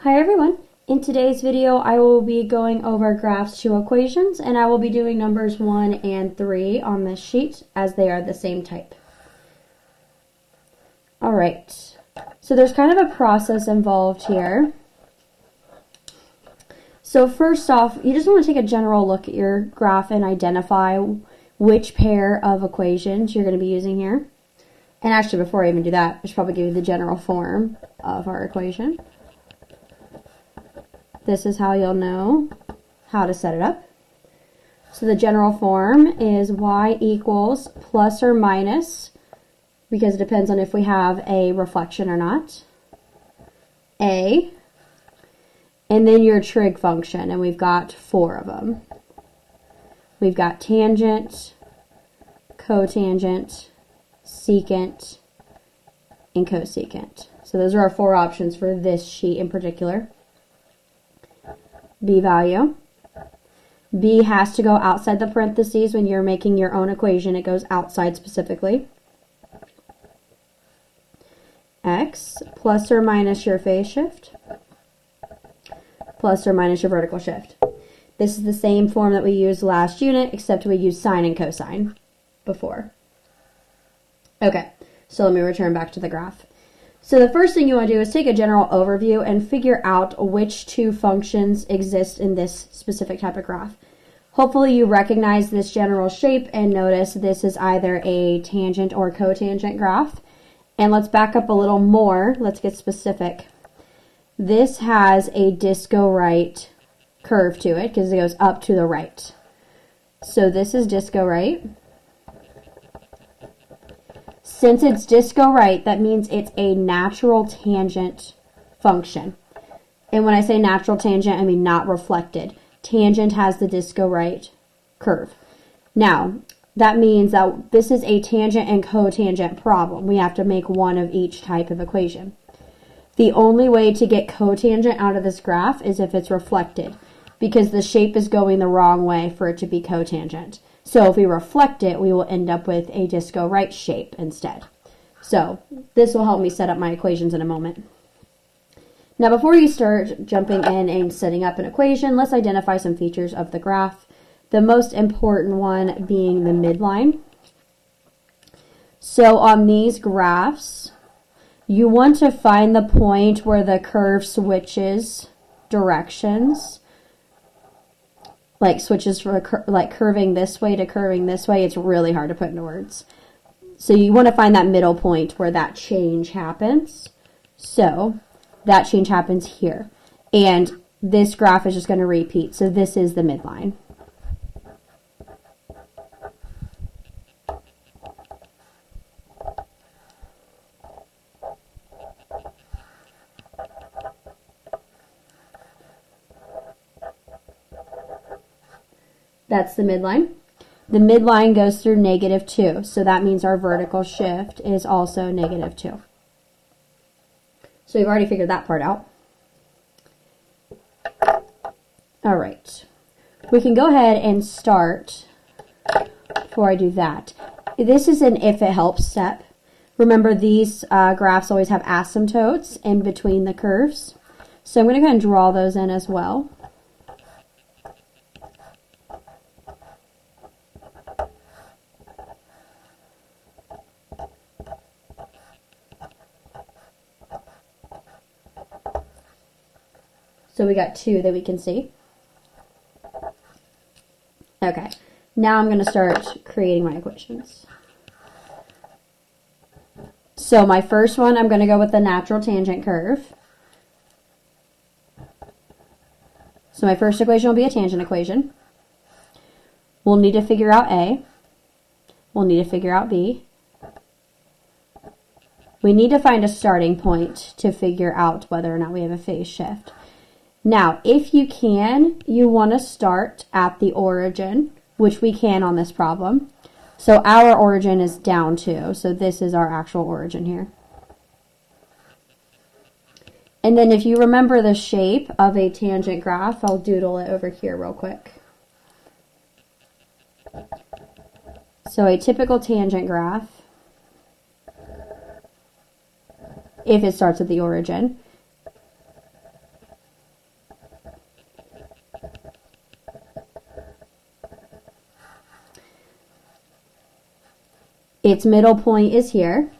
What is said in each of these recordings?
Hi everyone. In today's video I will be going over graphs to equations, and I will be doing numbers 1 and 3 on this sheet as they are the same type. Alright, so there's kind of a process involved here. So first off, you just want to take a general look at your graph and identify which pair of equations you're going to be using here. And actually, before I even do that, I should probably give you the general form of our equation. This is how you'll know how to set it up. So the general form is y equals plus or minus, because it depends on if we have a reflection or not, a, and then your trig function, and we've got 4 of them. We've got tangent, cotangent, secant, and cosecant. So those are our 4 options for this sheet in particular. B value. B has to go outside the parentheses when you're making your own equation. It goes outside specifically. X plus or minus your phase shift plus or minus your vertical shift. This is the same form that we used last unit, except we used sine and cosine before. Okay, so let me return back to the graph. So the first thing you want to do is take a general overview and figure out which 2 functions exist in this specific type of graph. Hopefully you recognize this general shape and notice this is either a tangent or cotangent graph. And let's back up a little more. Let's get specific. This has a disco right curve to it because it goes up to the right. So this is disco right. Since it's disco right, that means it's a natural tangent function. And when I say natural tangent, I mean not reflected. Tangent has the disco right curve. Now, that means that this is a tangent and cotangent problem. We have to make one of each type of equation. The only way to get cotangent out of this graph is if it's reflected, because the shape is going the wrong way for it to be cotangent. So if we reflect it, we will end up with a disco right shape instead. So this will help me set up my equations in a moment. Now before you start jumping in and setting up an equation, let's identify some features of the graph. The most important one being the midline. So on these graphs, you want to find the point where the curve switches directions. Like switches from curving this way to curving this way. It's really hard to put into words. So you want to find that middle point where that change happens. So that change happens here. And this graph is just going to repeat. So this is the midline. That's the midline. The midline goes through -2, so that means our vertical shift is also -2. So we've already figured that part out. All right. We can go ahead and start before I do that. This is an if it helps step. Remember, these graphs always have asymptotes in between the curves. So I'm going to go ahead and draw those in as well. So we got 2 that we can see. Okay, now I'm going to start creating my equations. So my first one, I'm going to go with the natural tangent curve. So my first equation will be a tangent equation. We'll need to figure out A. We'll need to figure out B. We need to find a starting point to figure out whether or not we have a phase shift. Now, if you can, you want to start at the origin, which we can on this problem. So our origin is down 2, so this is our actual origin here. And then if you remember the shape of a tangent graph, I'll doodle it over here real quick. So a typical tangent graph, if it starts at the origin, its middle point is here.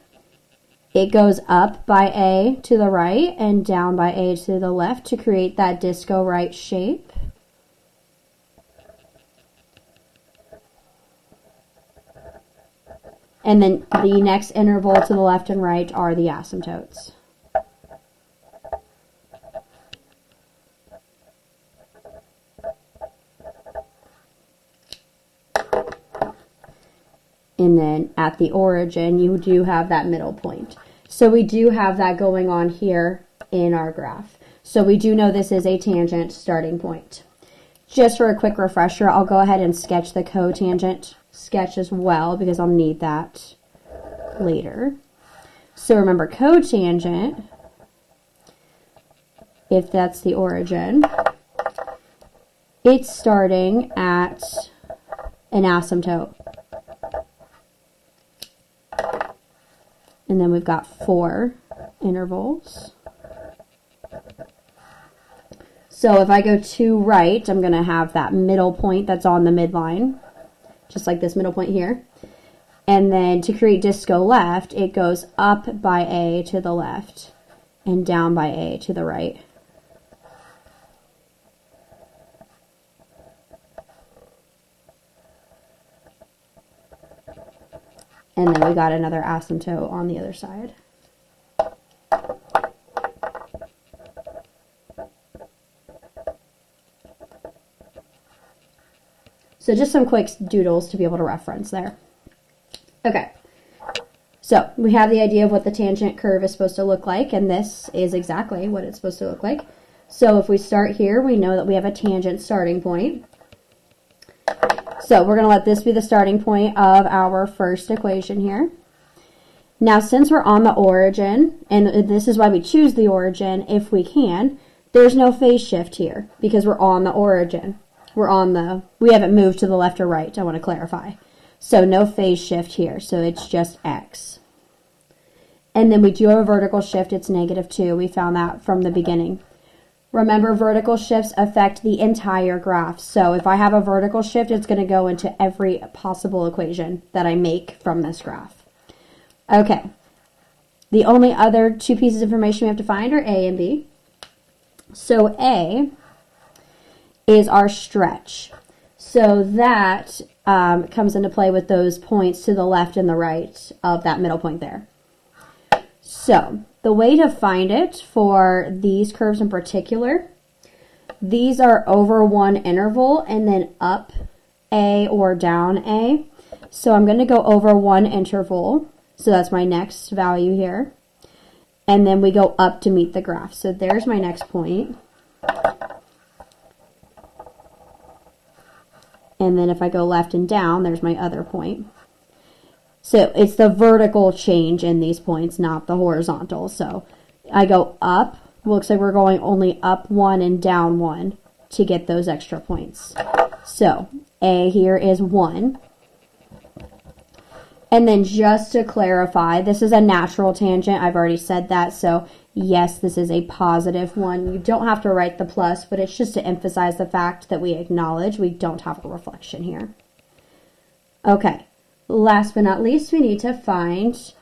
It goes up by A to the right and down by A to the left to create that disco right shape. And then the next interval to the left and right are the asymptotes. And then at the origin, you do have that middle point. So we do have that going on here in our graph. So we do know this is a tangent starting point. Just for a quick refresher, I'll go ahead and sketch the cotangent sketch as well because I'll need that later. So remember, cotangent, if that's the origin, it's starting at an asymptote. And then we've got 4 intervals. So if I go to right, I'm going to have that middle point that's on the midline, just like this middle point here. And then to create disco left, it goes up by A to the left and down by A to the right. And then we got another asymptote on the other side. So just some quick doodles to be able to reference there. Okay, so we have the idea of what the tangent curve is supposed to look like, and this is exactly what it's supposed to look like. So if we start here, we know that we have a tangent starting point. So we're going to let this be the starting point of our first equation here. Now, since we're on the origin, and this is why we choose the origin if we can, there's no phase shift here because we're on the origin. We haven't moved to the left or right, I want to clarify. So no phase shift here, so it's just x. And then we do have a vertical shift, it's -2. We found that from the beginning. Remember, vertical shifts affect the entire graph. So if I have a vertical shift, it's going to go into every possible equation that I make from this graph. Okay. The only other 2 pieces of information we have to find are A and B. So A is our stretch. So that comes into play with those points to the left and the right of that middle point there. So the way to find it for these curves in particular, these are over one interval and then up A or down A. So I'm going to go over one interval. So that's my next value here. And then we go up to meet the graph. So there's my next point. And then if I go left and down, there's my other point. So it's the vertical change in these points, not the horizontal. So I go up. Looks like we're going only up 1 and down 1 to get those extra points. So A here is 1. And then just to clarify, this is a natural tangent. I've already said that. So yes, this is a positive one. You don't have to write the plus, but it's just to emphasize the fact that we acknowledge we don't have a reflection here. Okay, last but not least, we need to find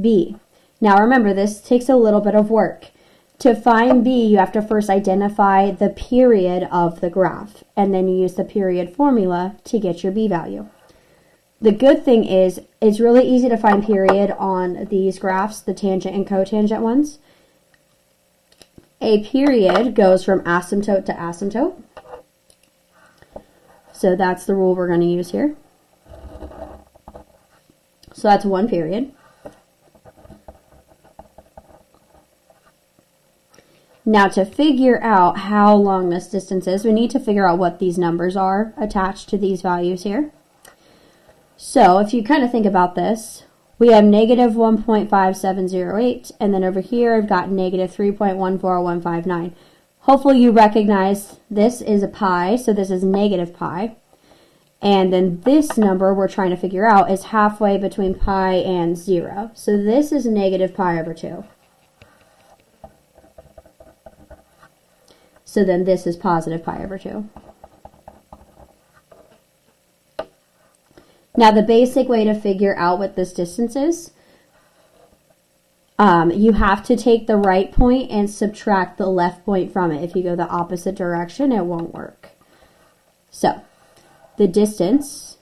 B. Now remember, this takes a little bit of work. To find B, you have to first identify the period of the graph, and then you use the period formula to get your B value. The good thing is, it's really easy to find period on these graphs, the tangent and cotangent ones. A period goes from asymptote to asymptote. So that's the rule we're going to use here. So that's one period. Now to figure out how long this distance is, we need to figure out what these numbers are attached to these values here. So if you kind of think about this, we have negative 1.5708, and then over here I've got negative 3.14159. Hopefully you recognize this is a pi, so this is negative pi. And then this number we're trying to figure out is halfway between pi and 0. So this is negative pi over 2. So then this is positive pi over 2. Now, the basic way to figure out what this distance is, you have to take the right point and subtract the left point from it. If you go the opposite direction, it won't work. So, the distance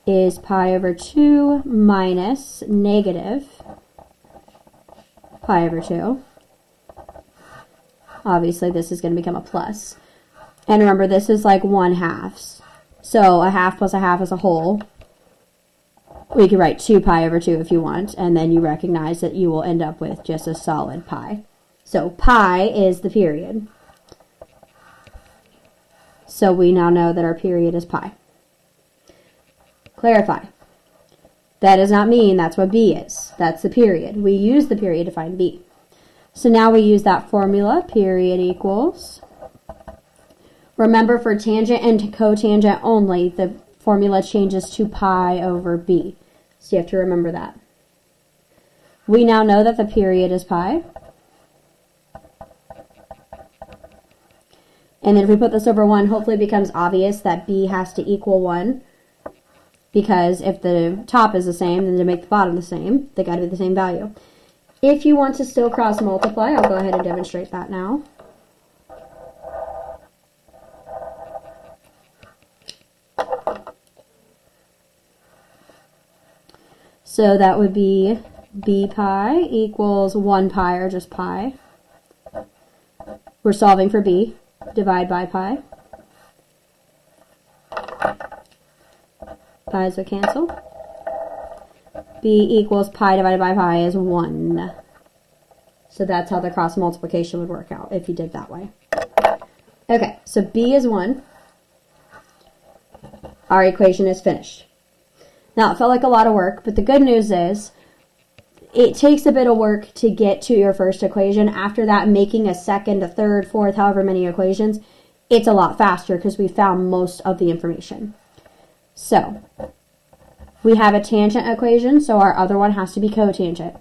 is pi over 2 minus negative pi over 2. Obviously, this is going to become a plus. And remember, this is like 1/2. So, a half plus a half is a whole. We could write 2 pi over 2 if you want, and then you recognize that you will end up with just a solid pi. So, pi is the period. So, we now know that our period is pi. Clarify. That does not mean that's what b is. That's the period. We use the period to find b. So now we use that formula, period equals. Remember, for tangent and cotangent only, the formula changes to pi over b. So you have to remember that. We now know that the period is pi. And then if we put this over 1, hopefully it becomes obvious that b has to equal 1. Because if the top is the same, then to make the bottom the same, they got to be the same value. If you want to still cross multiply, I'll go ahead and demonstrate that now. So that would be b pi equals 1 pi, or just pi. We're solving for b. Divide by pi. Pi's will cancel. b equals pi divided by pi is 1. So that's how the cross multiplication would work out if you did that way. Okay, so b is 1. Our equation is finished. Now, it felt like a lot of work, but the good news is it takes a bit of work to get to your first equation. After that, making a second, a third, fourth, however many equations, it's a lot faster because we found most of the information. So, we have a tangent equation, so our other one has to be cotangent.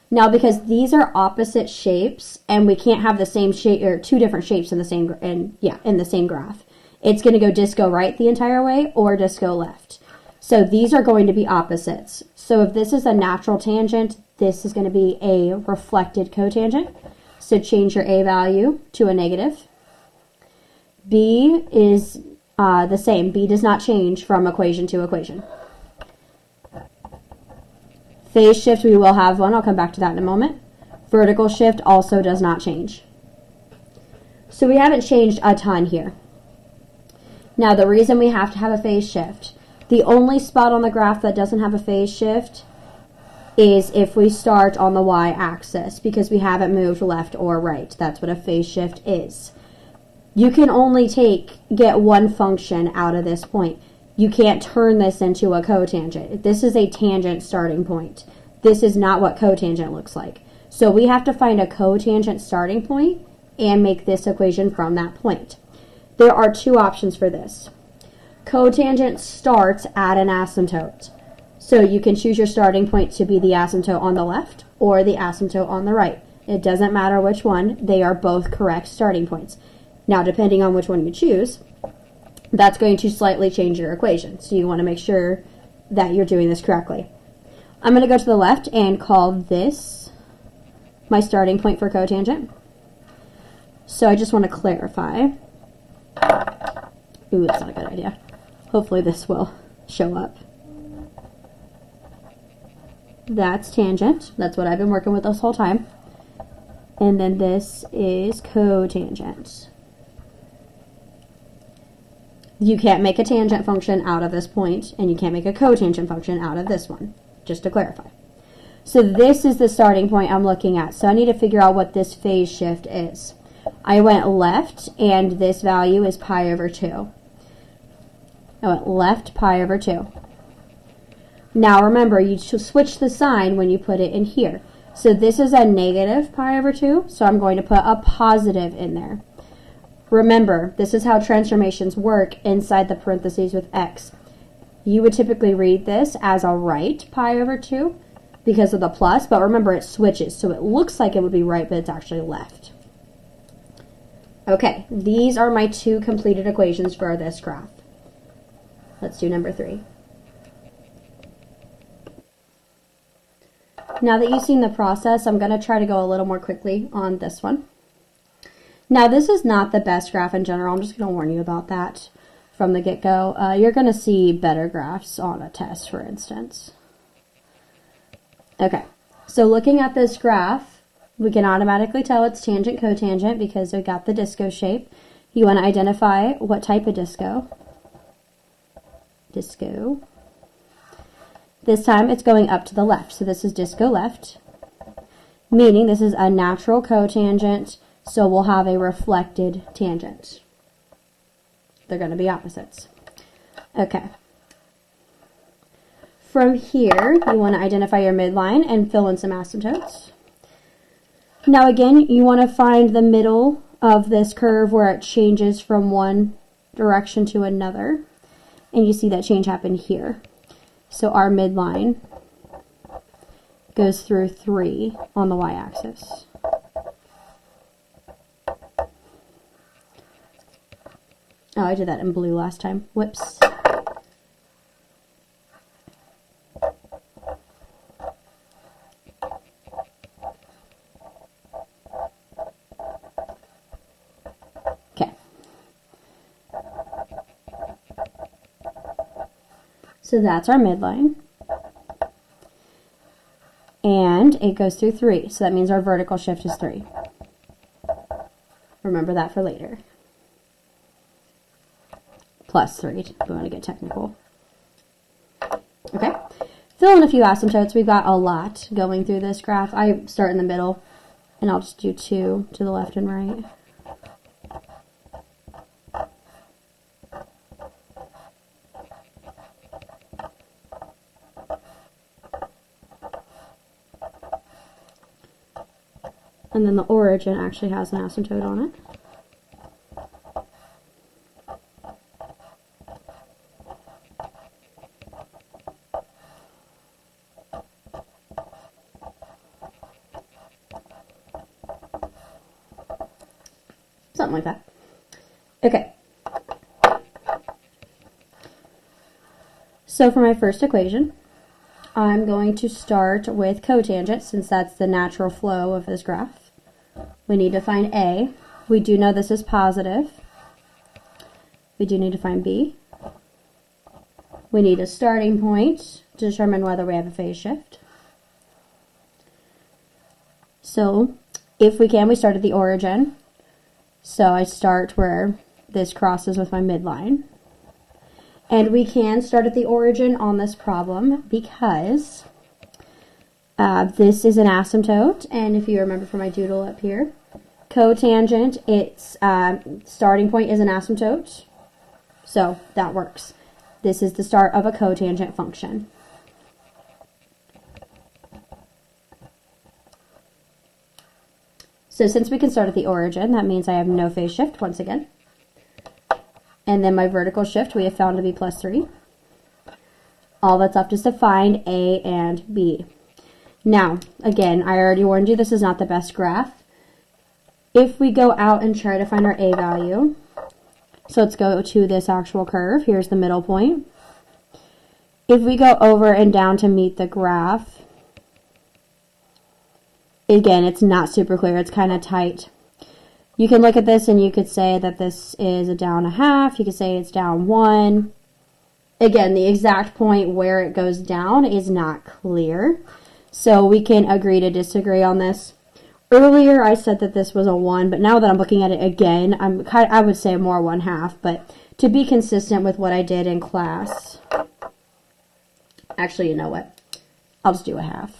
Now, because these are opposite shapes, and we can't have the same shape, or two different shapes in the same, in the same graph, it's going to go disco right the entire way, or disco left. So these are going to be opposites. So if this is a natural tangent, this is going to be a reflected cotangent. So change your a value to a negative. B is the same. B does not change from equation to equation. Phase shift, we will have one. I'll come back to that in a moment. Vertical shift also does not change. So we haven't changed a ton here. Now, the reason we have to have a phase shift, the only spot on the graph that doesn't have a phase shift is if we start on the y-axis, because we haven't moved left or right. That's what a phase shift is. You can only get one function out of this point. You can't turn this into a cotangent. This is a tangent starting point. This is not what cotangent looks like. So we have to find a cotangent starting point and make this equation from that point. There are two options for this. Cotangent starts at an asymptote. So you can choose your starting point to be the asymptote on the left or the asymptote on the right. It doesn't matter which one. They are both correct starting points. Now, depending on which one you choose, that's going to slightly change your equation. So you want to make sure that you're doing this correctly. I'm going to go to the left and call this my starting point for cotangent. So I just want to clarify. Ooh, that's not a good idea. Hopefully this will show up. That's tangent. That's what I've been working with this whole time. And then this is cotangent. You can't make a tangent function out of this point, and you can't make a cotangent function out of this one, just to clarify. So this is the starting point I'm looking at. So I need to figure out what this phase shift is. I went left, and this value is pi over 2. I went left, pi over 2. Now remember, you switch the sign when you put it in here. So this is a negative pi over 2, so I'm going to put a positive in there. Remember, this is how transformations work inside the parentheses with x. You would typically read this as a right pi over 2 because of the plus, but remember it switches, so it looks like it would be right, but it's actually left. Okay, these are my two completed equations for this graph. Let's do number 3. Now that you've seen the process, I'm going to try to go a little more quickly on this one. Now, this is not the best graph in general. I'm just going to warn you about that from the get-go. You're going to see better graphs on a test, for instance. Okay, so looking at this graph, we can automatically tell it's tangent cotangent because we got the disco shape. You want to identify what type of disco. Disco. This time it's going up to the left, so this is disco left, meaning this is a natural cotangent, so we'll have a reflected tangent. They're going to be opposites. Okay. From here, you want to identify your midline and fill in some asymptotes. Now again, you want to find the middle of this curve where it changes from one direction to another, and you see that change happen here. So our midline goes through 3 on the y-axis. Oh, I did that in blue last time. Whoops. Okay. So that's our midline. And it goes through 3. So that means our vertical shift is 3. Remember that for later. Plus 3, if we want to get technical. Okay. Fill in a few asymptotes. We've got a lot going through this graph. I start in the middle, and I'll just do 2 to the left and right. And then the origin actually has an asymptote on it. Something like that. Okay. So for my first equation, I'm going to start with cotangent since that's the natural flow of this graph. We need to find A. We do know this is positive. We do need to find B. We need a starting point to determine whether we have a phase shift. So if we can, we start at the origin. So I start where this crosses with my midline. And we can start at the origin on this problem because this is an asymptote. And if you remember from my doodle up here, cotangent, its starting point is an asymptote. So that works. This is the start of a cotangent function. So since we can start at the origin, that means I have no phase shift once again. And then my vertical shift we have found to be plus 3. All that's left is to find A and B. Now, again, I already warned you this is not the best graph. If we go out and try to find our A value, so let's go to this actual curve. Here's the middle point. If we go over and down to meet the graph, again, it's not super clear. It's kind of tight. You can look at this and you could say that this is a down 1/2. You could say it's down 1. Again, the exact point where it goes down is not clear. So we can agree to disagree on this. Earlier I said that this was a 1, but now that I'm looking at it again, I would say more 1/2. But to be consistent with what I did in class, actually, you know what? I'll just do 1/2.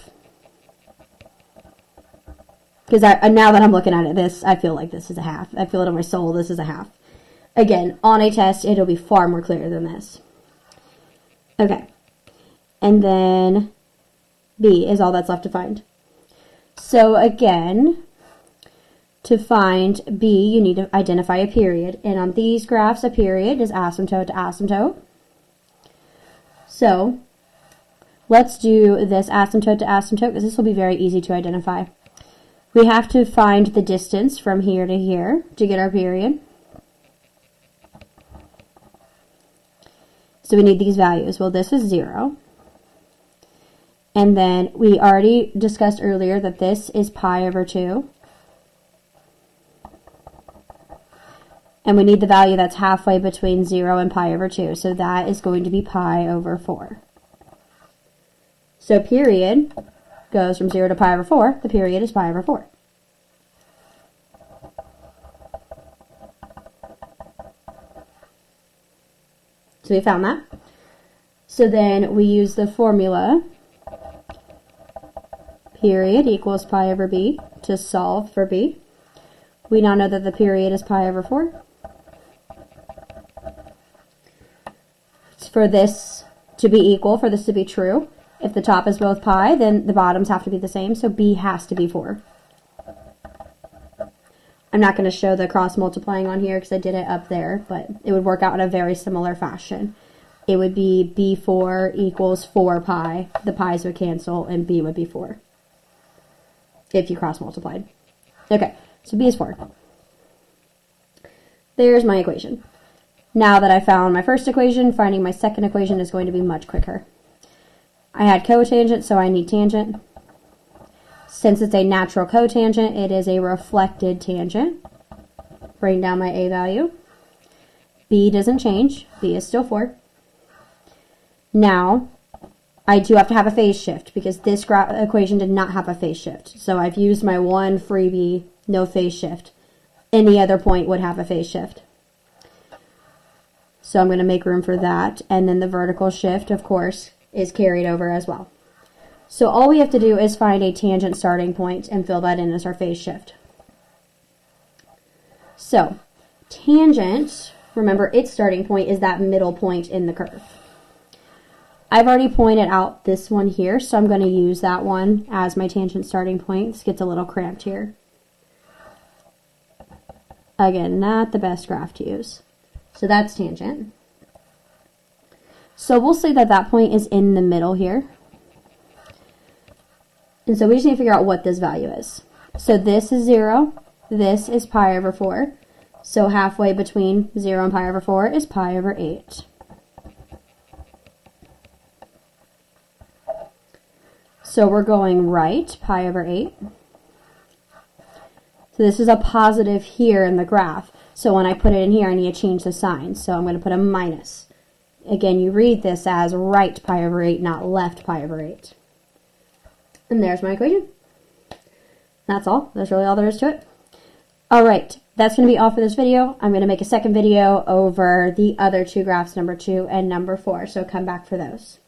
Because now that I'm looking at it, I feel like this is a 1/2. I feel it in my soul, this is a 1/2. Again, on a test, it'll be far more clear than this. Okay. And then B is all that's left to find. So again, to find B, you need to identify a period. And on these graphs, a period is asymptote to asymptote. So let's do this asymptote to asymptote because this will be very easy to identify. We have to find the distance from here to here to get our period. So we need these values. Well, this is 0. And then we already discussed earlier that this is pi over 2. And we need the value that's halfway between 0 and pi over 2. So that is going to be pi over 4. So period goes from 0 to pi over 4. The period is pi over 4. So we found that. So then we use the formula period equals pi over b to solve for b. We now know that the period is pi over 4. For this to be equal, for this to be true, if the top is both pi, then the bottoms have to be the same, so b has to be 4. I'm not going to show the cross multiplying on here because I did it up there, but it would work out in a very similar fashion. It would be b4 equals 4 pi. The pi's would cancel, and b would be 4 if you cross multiplied. Okay, so b is 4. There's my equation. Now that I found my first equation, finding my second equation is going to be much quicker. I had cotangent, so I need tangent. Since it's a natural cotangent, it is a reflected tangent. Bring down my a value. B doesn't change. B is still 4. Now, I do have to have a phase shift because this equation did not have a phase shift. So I've used my one freebie, no phase shift. Any other point would have a phase shift. So I'm going to make room for that. And then the vertical shift, of course, is carried over as well. So all we have to do is find a tangent starting point and fill that in as our phase shift. So tangent, remember its starting point is that middle point in the curve. I've already pointed out this one here, so I'm going to use that one as my tangent starting point. This gets a little cramped here. Again, not the best graph to use. So that's tangent. So we'll say that that point is in the middle here. And so we just need to figure out what this value is. So this is 0. This is pi over 4. So halfway between 0 and pi over 4 is pi over 8. So we're going right, pi over 8. So this is a positive here in the graph. So when I put it in here, I need to change the sign. So I'm going to put a minus. Again, you read this as right pi over 8, not left pi over 8. And there's my equation. That's all. That's really all there is to it. All right, that's going to be all for this video. I'm going to make a second video over the other two graphs, number 2 and number 4. So come back for those.